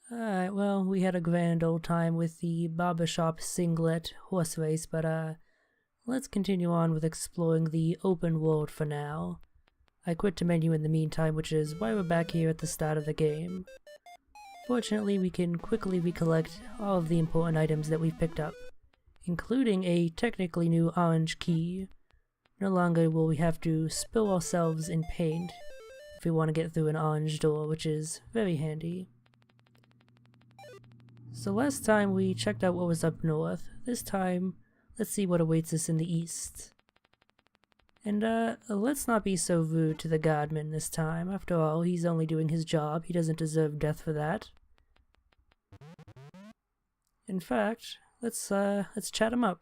Alright, well, we had a grand old time with the barbershop singlet horse race, but let's continue on with exploring the open world for now. I quit to menu in the meantime, which is why we're back here at the start of the game. Fortunately, we can quickly recollect all of the important items that we've picked up, including a technically new orange key. No longer will we have to spill ourselves in paint if we want to get through an orange door, which is very handy. So last time we checked out what was up north. This time, let's see what awaits us in the east. And let's not be so rude to the guardman this time. After all, he's only doing his job. He doesn't deserve death for that. In fact, let's chat him up.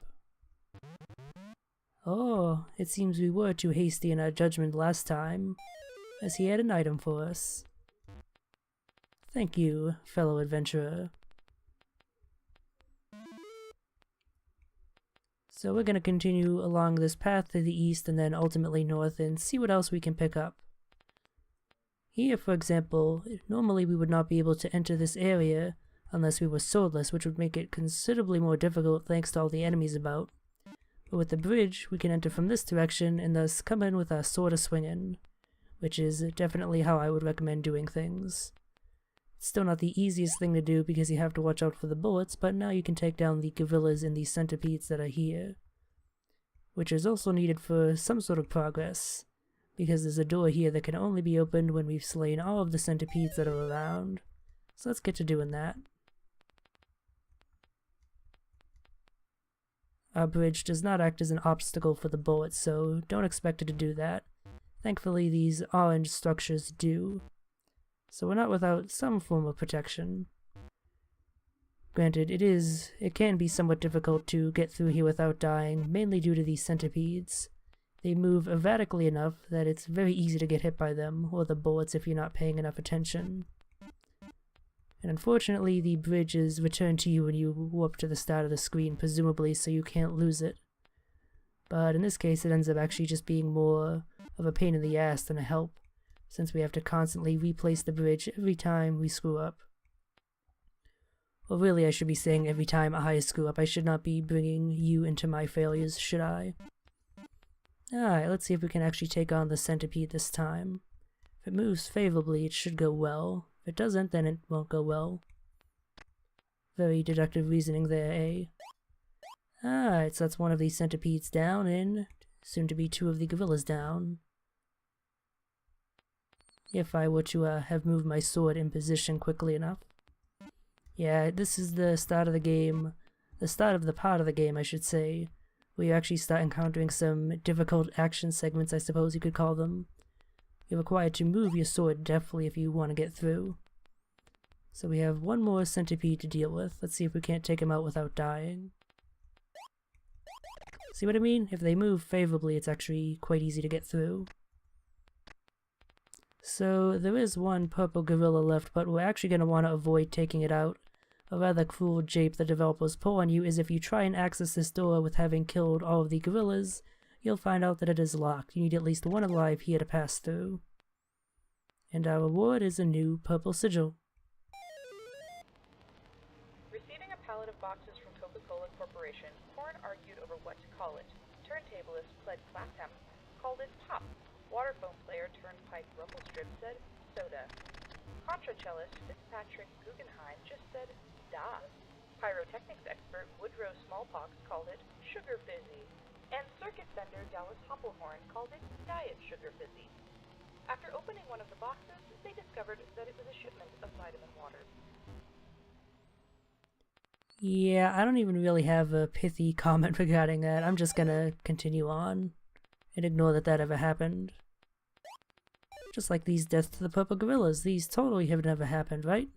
Oh, it seems we were too hasty in our judgment last time, as he had an item for us. Thank you, fellow adventurer. So we're going to continue along this path to the east and then ultimately north and see what else we can pick up. Here, for example, normally we would not be able to enter this area unless we were swordless, which would make it considerably more difficult thanks to all the enemies about. But with the bridge, we can enter from this direction and thus come in with our sword a-swingin', which is definitely how I would recommend doing things. It's still not the easiest thing to do because you have to watch out for the bullets, but now you can take down the gorillas and the centipedes that are here. Which is also needed for some sort of progress, because there's a door here that can only be opened when we've slain all of the centipedes that are around. So let's get to doing that. Our bridge does not act as an obstacle for the bullets, so don't expect it to do that. Thankfully, these orange structures do. So we're not without some form of protection. Granted, it can be somewhat difficult to get through here without dying, mainly due to these centipedes. They move erratically enough that it's very easy to get hit by them, or the bullets if you're not paying enough attention. And unfortunately, the bridge is returned to you when you warp to the start of the screen, presumably so you can't lose it. But in this case, it ends up actually just being more of a pain in the ass than a help, since we have to constantly replace the bridge every time we screw up. Well, really, I should be saying every time I screw up. I should not be bringing you into my failures, should I? Alright, let's see if we can actually take on the centipede this time. If it moves favorably, it should go well. If it doesn't, then it won't go well. Very deductive reasoning there, eh? Alright, so that's one of these centipedes down, and soon to be two of the gorillas down. If I were to have moved my sword in position quickly enough. Yeah, this is the start of the game, the start of the part of the game, I should say, where you actually start encountering some difficult action segments, I suppose you could call them. You're required to move your sword deftly if you want to get through. So we have one more centipede to deal with. Let's see if we can't take him out without dying. See what I mean? If they move favorably, it's actually quite easy to get through. So there is one purple gorilla left, but we're actually going to want to avoid taking it out. A rather cruel jape the developers pull on you is if you try and access this door with having killed all of the gorillas, you'll find out that it is locked. You need at least one alive here to pass through. And our reward is a new purple sigil. Receiving a pallet of boxes from Coca-Cola Corporation, Horn argued over what to call it. Turntablist pled Clapham called it Pop. Waterphone player Turnpike Rumpelstrip said soda. Contracellist Fitzpatrick Guggenheim just said da. Pyrotechnics expert Woodrow Smallpox called it sugar fizzy. And circuit vendor Dallas Hoppelhorn called it diet sugar fizzy. After opening one of the boxes, they discovered that it was a shipment of vitamin water. Yeah, I don't even really have a pithy comment regarding that. I'm just gonna continue on and ignore that that ever happened. Just like these deaths to the purple gorillas, these totally have never happened, right?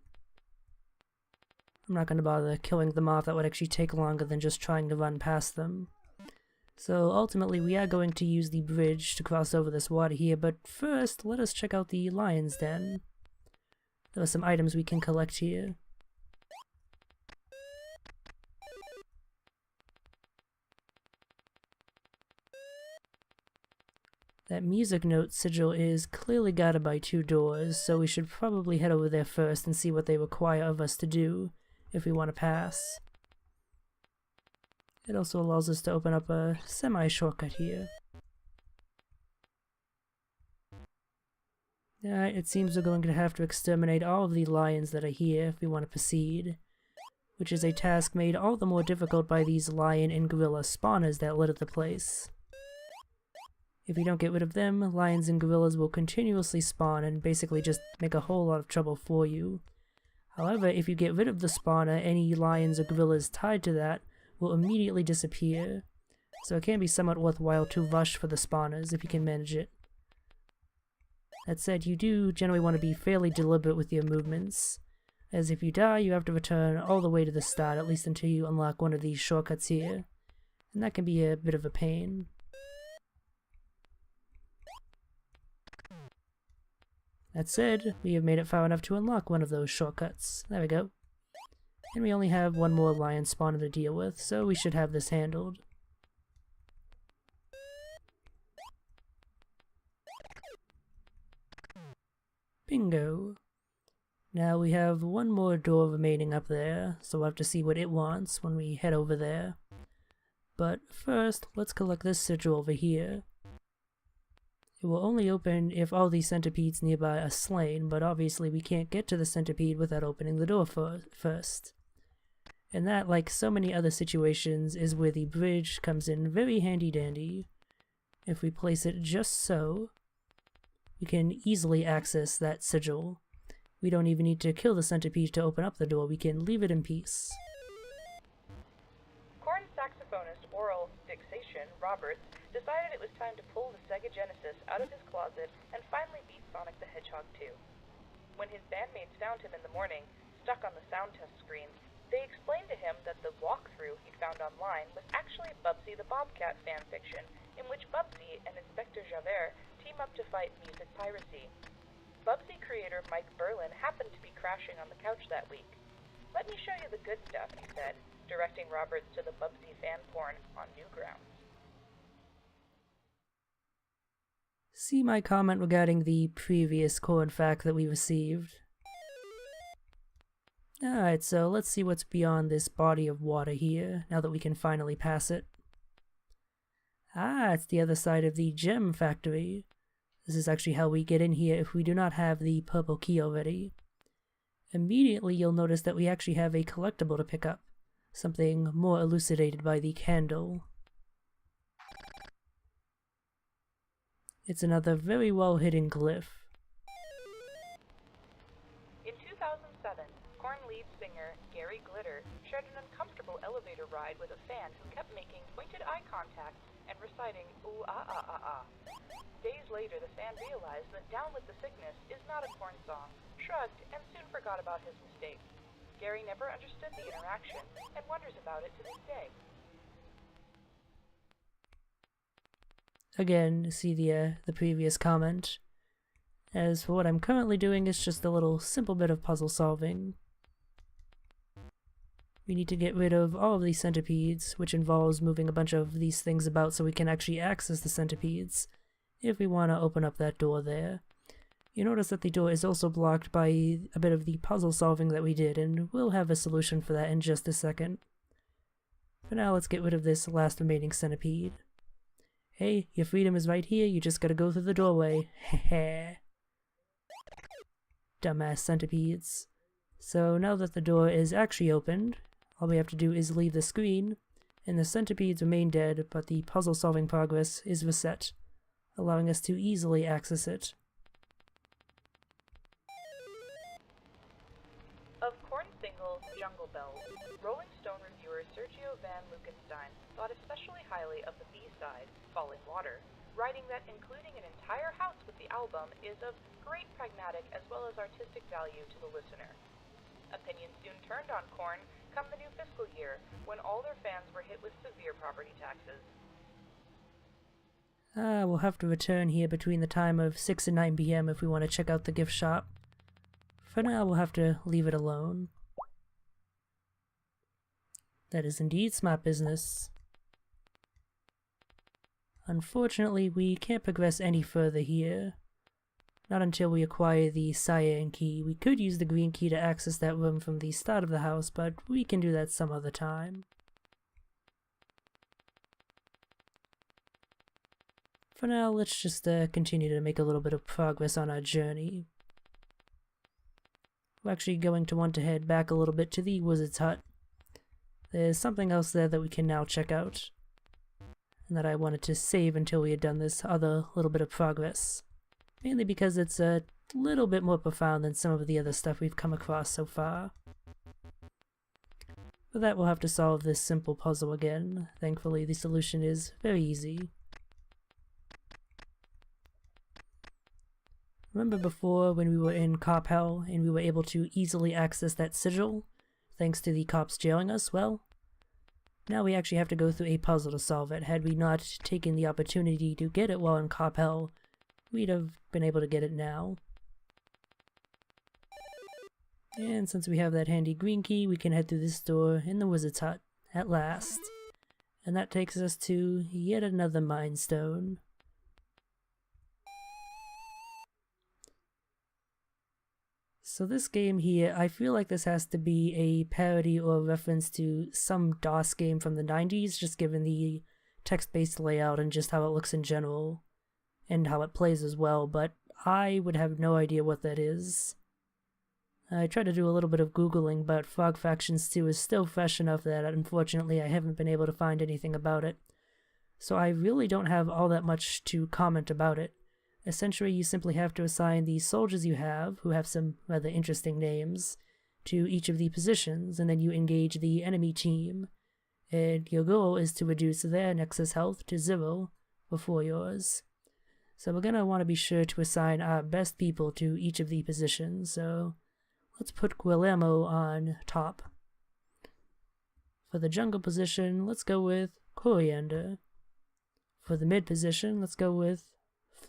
I'm not gonna bother killing them off. That would actually take longer than just trying to run past them. So ultimately we are going to use the bridge to cross over this water here, but first let us check out the lion's den. There are some items we can collect here. That That music note sigil is clearly guarded by 2 doors, so we should probably head over there first and see what they require of us to do if we want to pass. It also allows us to open up a semi-shortcut here. Alright, it seems we're going to have to exterminate all of the lions that are here if we want to proceed, which is a task made all the more difficult by these lion and gorilla spawners that litter the place. If you don't get rid of them, lions and gorillas will continuously spawn and basically just make a whole lot of trouble for you. However, if you get rid of the spawner, any lions or gorillas tied to that will immediately disappear, so it can be somewhat worthwhile to rush for the spawners if you can manage it. That said, you do generally want to be fairly deliberate with your movements, as if you die, you have to return all the way to the start, at least until you unlock one of these shortcuts here, and that can be a bit of a pain. That said, we have made it far enough to unlock one of those shortcuts. There we go. And we only have one more lion spawner to deal with, so we should have this handled. Bingo! Now we have one more door remaining up there, so we'll have to see what it wants when we head over there. But first, let's collect this sigil over here. It will only open if all these centipedes nearby are slain, but obviously we can't get to the centipede without opening the door first. And that, like so many other situations, is where the bridge comes in very handy-dandy. If we place it just so, we can easily access that sigil. We don't even need to kill the centipede to open up the door, we can leave it in peace. Corn saxophonist Oral Fixation Roberts decided it was time to pull the Sega Genesis out of his closet and finally beat Sonic the Hedgehog 2. When his bandmates found him in the morning, stuck on the sound test screen, they explained to him that the walkthrough he'd found online was actually Bubsy the Bobcat fanfiction, in which Bubsy and Inspector Javert team up to fight music piracy. Bubsy creator Mike Berlin happened to be crashing on the couch that week. "Let me show you the good stuff," he said, directing Roberts to the Bubsy fan porn on Newgrounds. See my comment regarding the previous Corn fact that we received. Alright, so let's see what's beyond this body of water here, now that we can finally pass it. Ah, it's the other side of the gem factory. This is actually how we get in here if we do not have the purple key already. Immediately you'll notice that we actually have a collectible to pick up, something more elucidated by the candle. It's another very well hidden glyph. In 2007, Korn lead singer Gary Glitter shared an uncomfortable elevator ride with a fan who kept making pointed eye contact and reciting "ooh ah ah ah ah." Days later, the fan realized that "Down with the Sickness" is not a Korn song, shrugged, and soon forgot about his mistake. Gary never understood the interaction and wonders about it to this day. Again, see the previous comment. As for what I'm currently doing, it's just a little simple bit of puzzle solving. We need to get rid of all of these centipedes, which involves moving a bunch of these things about so we can actually access the centipedes, if we want to open up that door there. You notice that the door is also blocked by a bit of the puzzle solving that we did, and we'll have a solution for that in just a second. For now, let's get rid of this last remaining centipede. Hey, your freedom is right here, you just gotta go through the doorway. Heh. Dumbass centipedes. So now that the door is actually opened, all we have to do is leave the screen, and the centipedes remain dead, but the puzzle solving progress is reset, allowing us to easily access it. Of Korn's single Jungle Bells, Rolling Stone reviewer Sergio Van Lukenstein thought especially highly of the B-side, Falling Water, writing that including an entire house with the album is of great pragmatic as well as artistic value to the listener. Opinions soon turned on Korn come the new fiscal year, when all their fans were hit with severe property taxes. We'll have to return here between the time of 6 and 9 p.m. if we want to check out the gift shop. For now, we'll have to leave it alone. That is indeed smart business. Unfortunately, we can't progress any further here. Not until we acquire the cyan key. We could use the green key to access that room from the start of the house, but we can do that some other time. For now, let's just continue to make a little bit of progress on our journey. We're actually going to want to head back a little bit to the wizard's hut. There's something else there that we can now check out, and that I wanted to save until we had done this other little bit of progress. Mainly because it's a little bit more profound than some of the other stuff we've come across so far. For that, we'll have to solve this simple puzzle again. Thankfully, the solution is very easy. Remember before when we were in cop hell and we were able to easily access that sigil, thanks to the cops jailing us? Well, now we actually have to go through a puzzle to solve it. Had we not taken the opportunity to get it while in cop hell, we'd have been able to get it now. And since we have that handy green key, we can head through this door in the wizard's hut, at last. And that takes us to yet another mind stone. So this game here, I feel like this has to be a parody or reference to some DOS game from the 90s, just given the text-based layout and just how it looks in general, and how it plays as well, but I would have no idea what that is. I tried to do a little bit of Googling, but Frog Factions 2 is still fresh enough that unfortunately I haven't been able to find anything about it. So I really don't have all that much to comment about it. Essentially, you simply have to assign the soldiers you have, who have some rather interesting names, to each of the positions, and then you engage the enemy team. And your goal is to reduce their Nexus health to 0 before yours. So we're going to want to be sure to assign our best people to each of the positions, so let's put Guillermo on top. For the jungle position, let's go with Coriander. For the mid position, let's go with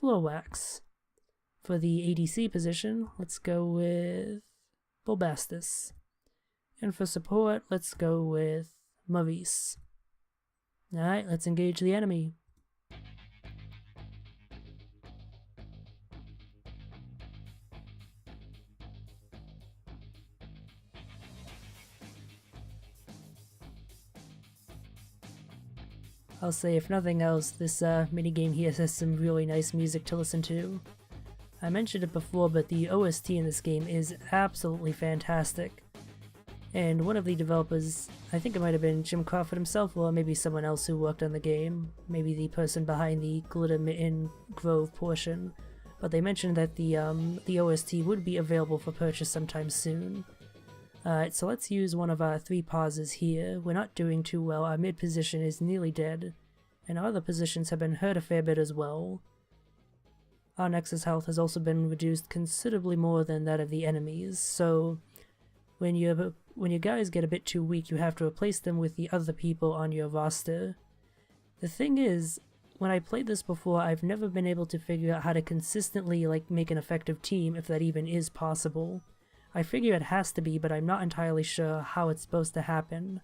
Florwax. For the ADC position, let's go with Bulbastus. And for support, let's go with Maurice. Alright, let's engage the enemy. I'll say, if nothing else, this minigame here has some really nice music to listen to. I mentioned it before, but the OST in this game is absolutely fantastic. And one of the developers, I think it might have been Jim Crawford himself, or maybe someone else who worked on the game, maybe the person behind the Glitter Mitten Grove portion, but they mentioned that the OST would be available for purchase sometime soon. So let's use one of our 3 pauses here. We're not doing too well, our mid position is nearly dead, and our other positions have been hurt a fair bit as well. Our Nexus health has also been reduced considerably more than that of the enemies, so when your guys get a bit too weak, you have to replace them with the other people on your roster. The thing is, when I played this before, I've never been able to figure out how to consistently make an effective team, if that even is possible. I figure it has to be, but I'm not entirely sure how it's supposed to happen.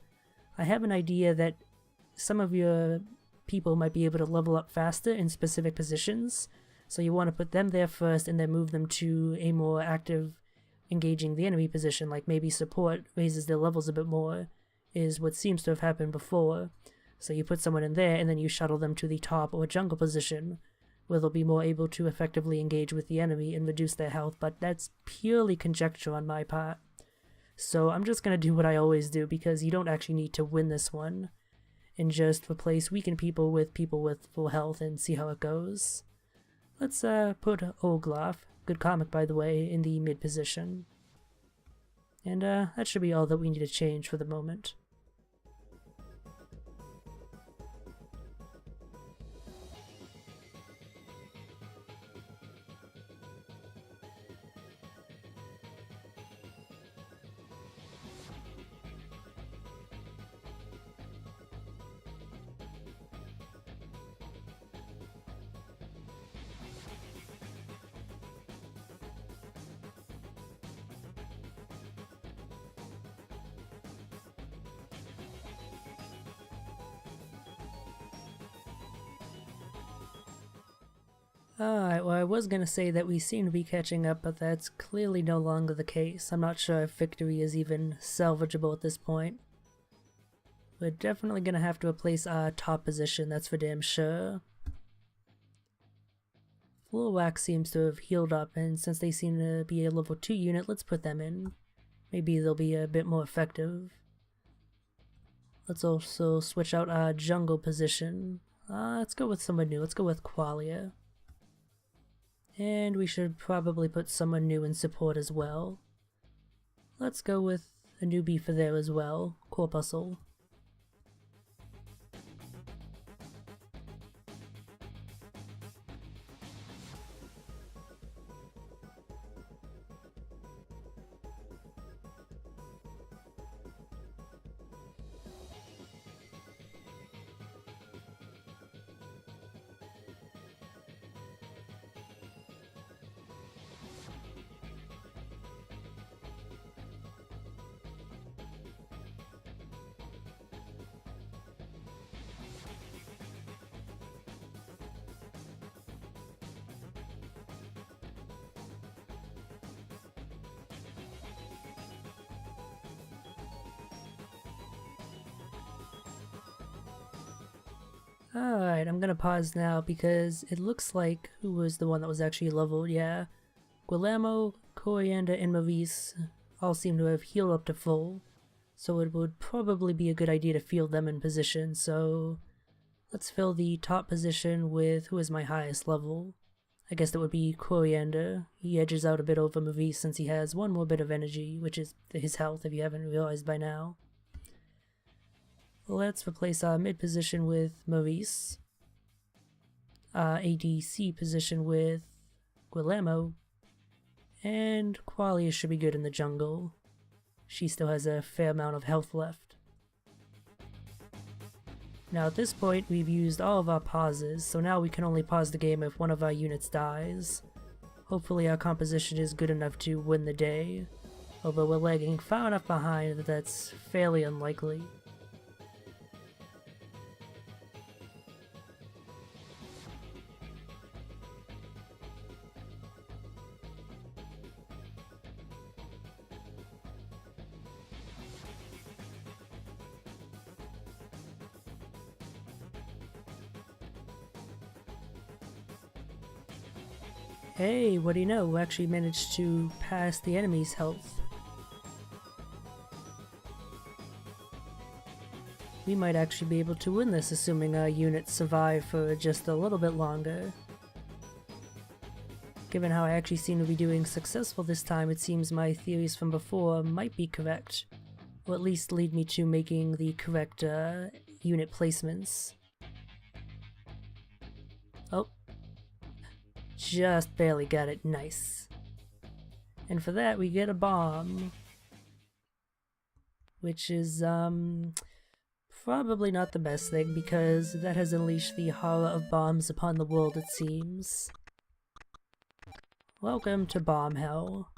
I have an idea that some of your people might be able to level up faster in specific positions, so you want to put them there first and then move them to a more active engaging the enemy position, like maybe support raises their levels a bit more, is what seems to have happened before. So you put someone in there and then you shuttle them to the top or jungle position, where they'll be more able to effectively engage with the enemy and reduce their health, but that's purely conjecture on my part. So I'm just gonna do what I always do, because you don't actually need to win this one, and just replace weakened people with full health and see how it goes. Let's put Olglaf, good comic by the way, in the mid position. And that should be all that we need to change for the moment. Alright, well, I was gonna say that we seem to be catching up, but that's clearly no longer the case. I'm not sure if victory is even salvageable at this point. We're definitely gonna have to replace our top position, that's for damn sure. Floor Wax seems to have healed up, and since they seem to be a level 2 unit, let's put them in. Maybe they'll be a bit more effective. Let's also switch out our jungle position. Let's go with someone new. Let's go with Qualia. And we should probably put someone new in support as well. Let's go with a newbie for there as well, Corpuscle. Alright, I'm gonna pause now because it looks like who was the one that was actually leveled, yeah. Guillermo, Coriander, and Maurice all seem to have healed up to full, so it would probably be a good idea to field them in position, so let's fill the top position with who is my highest level. I guess that would be Coriander. He edges out a bit over Maurice since he has one more bit of energy, which is his health if you haven't realized by now. Let's replace our mid position with Maurice, our ADC position with Guillermo, and Qualia should be good in the jungle. She still has a fair amount of health left. Now at this point we've used all of our pauses, so now we can only pause the game if one of our units dies. Hopefully our composition is good enough to win the day, although we're lagging far enough behind that that's fairly unlikely. Hey, what do you know? We actually managed to pass the enemy's health. We might actually be able to win this, assuming our units survive for just a little bit longer. Given how I actually seem to be doing successful this time, it seems my theories from before might be correct. Or at least lead me to making the correct unit placements. Oh. Just barely got it, nice. And for that we get a bomb. Which is, probably not the best thing because that has unleashed the horror of bombs upon the world, it seems. Welcome to Bomb Hell.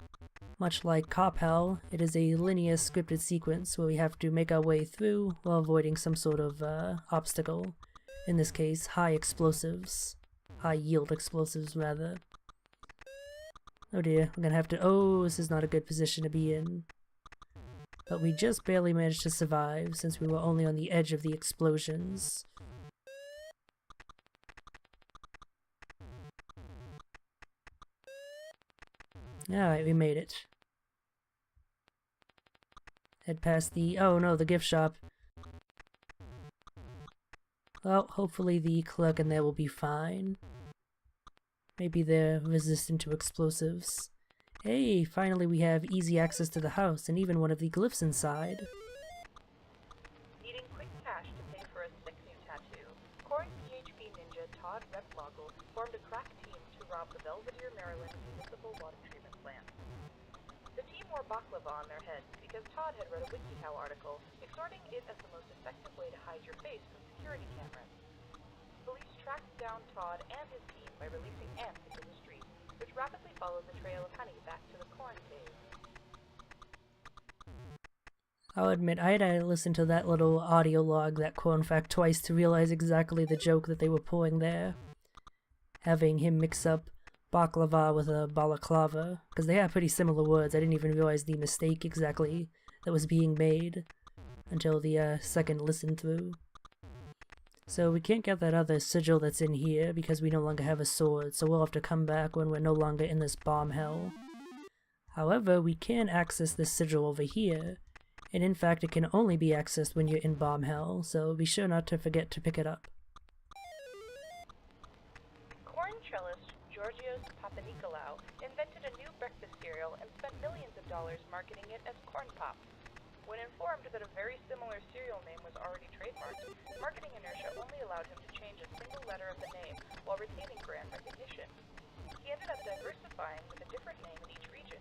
Much like Cop Hell, it is a linear scripted sequence where we have to make our way through while avoiding some sort of obstacle. In this case, high explosives. High yield explosives, rather. Oh dear, we're gonna have to— oh, this is not a good position to be in. But we just barely managed to survive since we were only on the edge of the explosions. Alright, we made it. Head past the— oh no, the gift shop. Well, hopefully the clerk in there will be fine. Maybe they're resistant to explosives. Hey, finally we have easy access to the house and even one of the glyphs inside. Needing quick cash to pay for a sick new tattoo, Corn PHP ninja Todd Reploggle formed a crack team to rob the Belvedere, Maryland municipal water treatment plant. The team wore baklava on their heads because Todd had read a WikiHow article exhorting it as the most effective way to hide your face from security cameras. Police tracked down Todd and his team by releasing ants into the street, which rapidly followed the trail of honey back to the corn cave. I'll admit, I had to listen to that little audio log, that corn fact, twice to realize exactly the joke that they were pulling there. having him mix up baklava with a balaclava, because they have pretty similar words. I didn't even realize the mistake exactly that was being made until the second listen through. So we can't get that other sigil that's in here because we no longer have a sword, so we'll have to come back when we're no longer in this bomb hell. However, we can access this sigil over here, and in fact it can only be accessed when you're in bomb hell, so be sure not to forget to pick it up. Corn cellist Georgios Papanikolaou invented a new breakfast cereal and spent millions of dollars marketing it as Corn Pops. When informed that a very similar cereal name was already trademarked, marketing inertia only allowed him to change a single letter of the name while retaining brand recognition. He ended up diversifying with a different name in each region.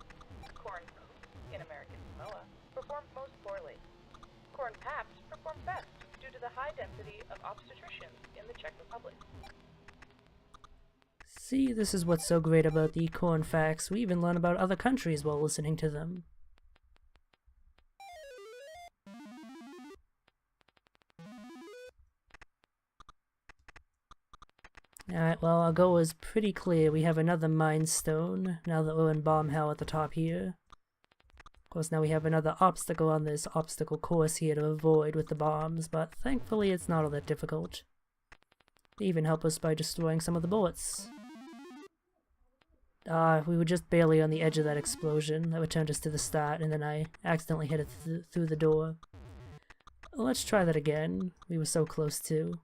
Corn Poop, in American Samoa, performed most poorly. Corn Paps performed best due to the high density of obstetricians in the Czech Republic. See, this is what's so great about the corn facts. We even learn about other countries while listening to them. Alright, well, our goal is pretty clear. We have another Mind Stone, now that we're in Bomb Hell at the top here. Of course, now we have another obstacle on this obstacle course here to avoid with the bombs, but thankfully it's not all that difficult. They even help us by destroying some of the bullets. We were just barely on the edge of that explosion that returned us to the start, and then I accidentally hit it through the door. Let's try that again. We were so close to.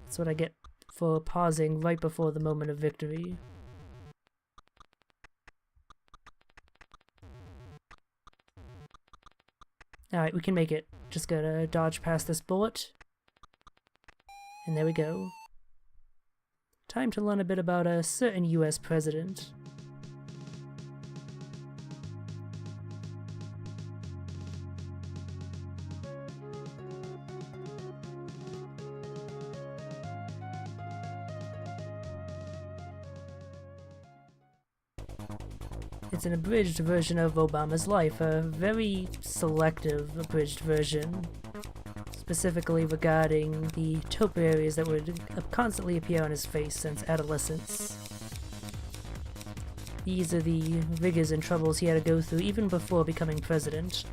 That's what I get for pausing right before the moment of victory. Alright, we can make it. Just gotta dodge past this bullet. And there we go. Time to learn a bit about a certain US president. It's an abridged version of Obama's life, a very selective abridged version, specifically regarding the taupe areas that would constantly appear on his face since adolescence. These are the rigors and troubles he had to go through even before becoming president,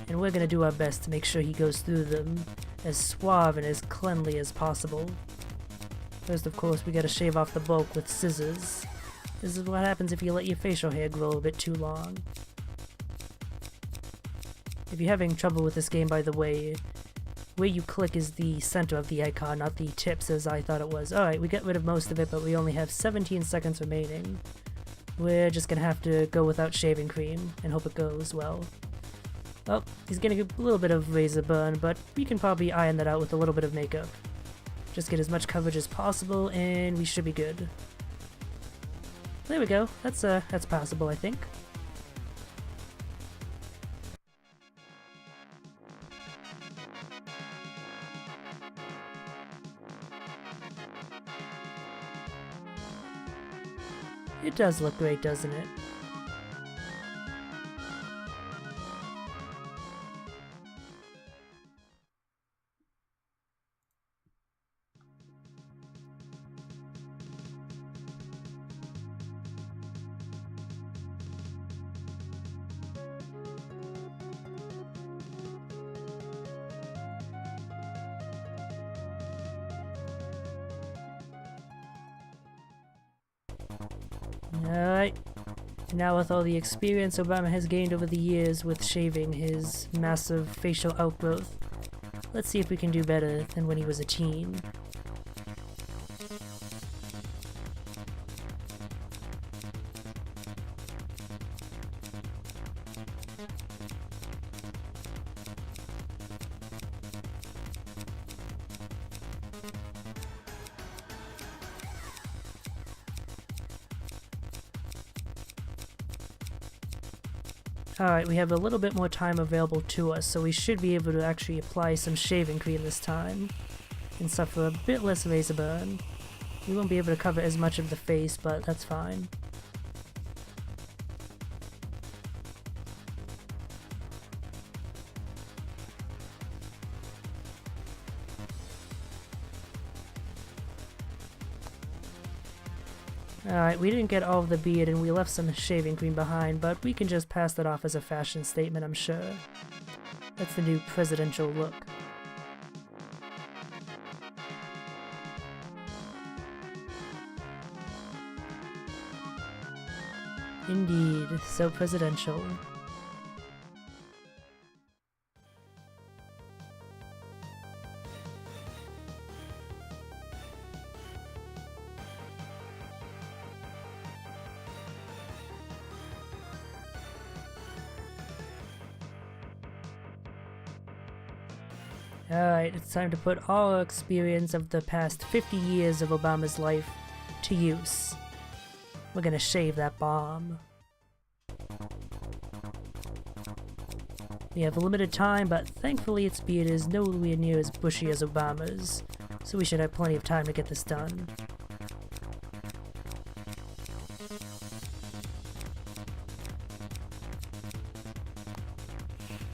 and we're gonna do our best to make sure he goes through them as suave and as cleanly as possible. First, of course, we gotta shave off the bulk with scissors. This is what happens if you let your facial hair grow a bit too long. If you're having trouble with this game, by the way, where you click is the center of the icon, not the tips as I thought it was. Alright, we got rid of most of it, but we only have 17 seconds remaining. We're just gonna have to go without shaving cream and hope it goes well. Well, he's getting a little bit of razor burn, but we can probably iron that out with a little bit of makeup. Just get as much coverage as possible and we should be good. There we go. That's passable, I think. It does look great, doesn't it? Alright, now with all the experience Obama has gained over the years with shaving his massive facial outgrowth, let's see if we can do better than when he was a teen. Alright, we have a little bit more time available to us, so we should be able to actually apply some shaving cream this time and suffer a bit less razor burn. We won't be able to cover as much of the face, but that's fine. Alright, we didn't get all of the beard and we left some shaving cream behind, but we can just pass that off as a fashion statement, I'm sure. That's the new presidential look. Indeed, so presidential. Alright, it's time to put all our experience of the past 50 years of Obama's life to use. We're gonna shave that bomb. We have a limited time, but thankfully its beard is nowhere near as bushy as Obama's, so we should have plenty of time to get this done.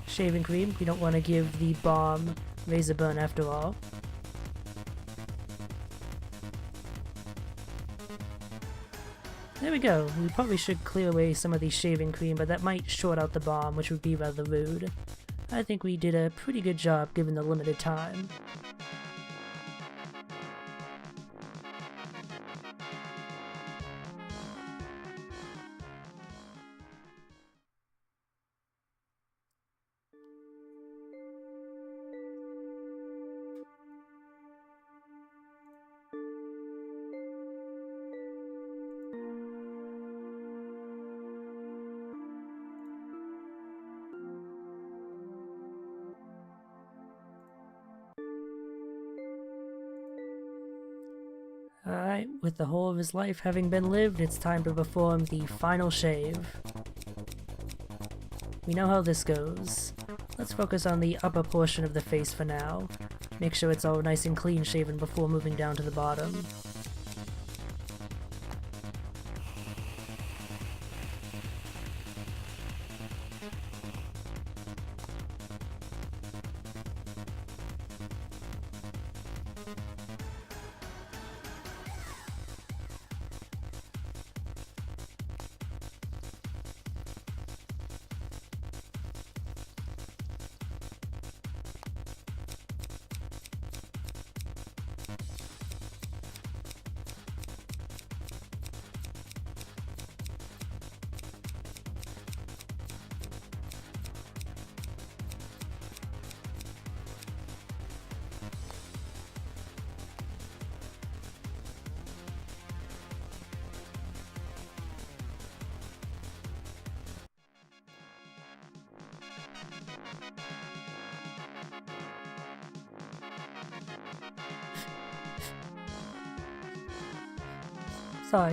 Shaving cream, we don't want to give the bomb razor burn after all. There we go. We probably should clear away some of the shaving cream, but that might short out the bomb, which would be rather rude. I think we did a pretty good job given the limited time. Alright, with the whole of his life having been lived, it's time to perform the final shave. We know how this goes. Let's focus on the upper portion of the face for now. Make sure it's all nice and clean shaven before moving down to the bottom.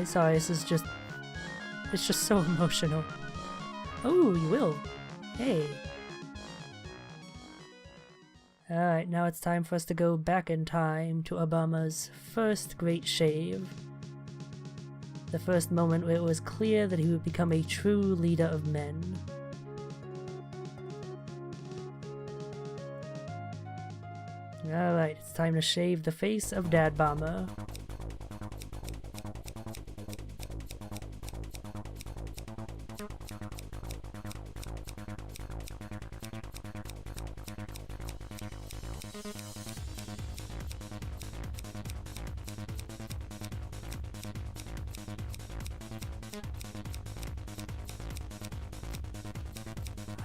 Sorry, this is just... It's just so emotional. Oh, you will. Hey. Alright, now it's time for us to go back in time to Obama's first great shave. The first moment where it was clear that he would become a true leader of men. Alright, it's time to shave the face of Dad Bomber.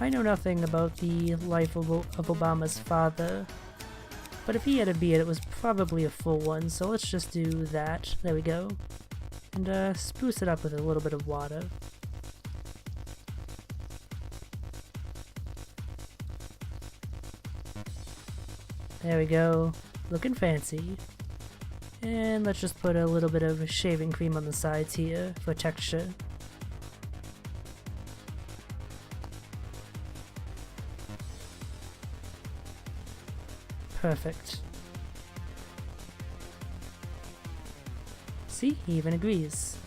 I know nothing about the life of Obama's father, but if he had a beard it was probably a full one, so let's just do that. There we go. And spruce it up with a little bit of water. There we go. Looking fancy. And let's just put a little bit of shaving cream on the sides here for texture. Perfect. See, he even agrees.